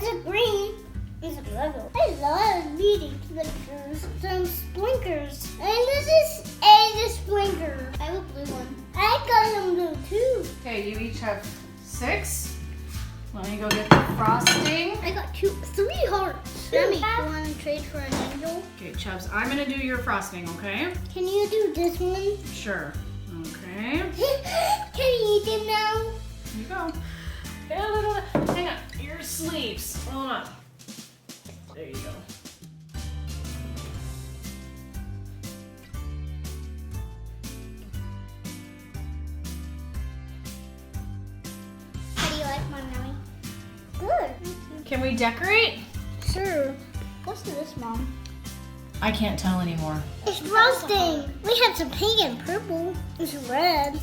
It's a green. It's a Lego. I love meeting pictures. Some sprinkers. And this is a sprinkler. I have a blue one. I got some blue too. Okay, you each have 6. Let me go get the frosting. I got 3 hearts. Mommy, you want to trade for an angel? Okay, Chubbs, I'm gonna do your frosting, okay? Can you do this one? Sure. Okay. Can you eat them now? Here you go. Hang on. Your sleeves. Hold on. There you go. How do you like my mommy? Good. Can we decorate? Sure. What's this, Mom? I can't tell anymore. It's frosting. We had some pink and purple. It's red.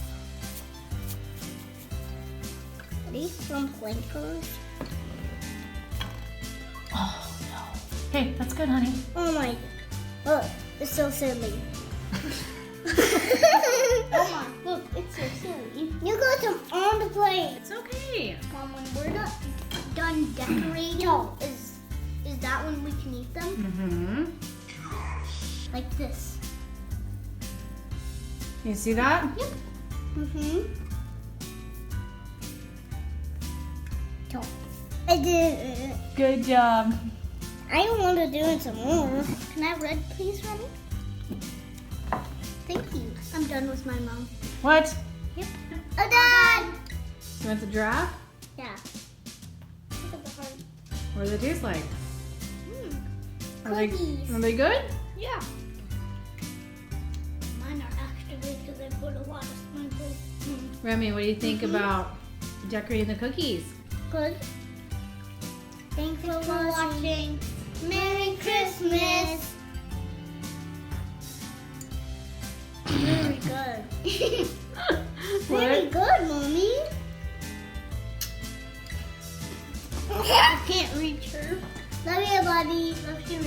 These some flankers. Oh no. Hey, that's good, honey. Oh my. Look, it's so silly. Oh my, look, it's so silly. You got some on the plate. It's okay. Mom, when we're not done decorating, is that when we can eat them? Mm-hmm. Like this. You see that? Yep. Mm-hmm. Don't. I did it. Good job. I don't want to do it some more. Can I have red, please, Mommy? Thank you. I'm done with my mom. What? Yep. I'm done. You want the giraffe? Yeah. Look at the heart. What do they taste like? Cookies. Are they good? Yeah. Mine are extra good because I put a lot of sprinkles. Remy, what do you think about decorating the cookies? Good. Thanks for watching. Merry Christmas. Very good. Very good, Mommy. I can't reach her. Love you, buddy. Love you,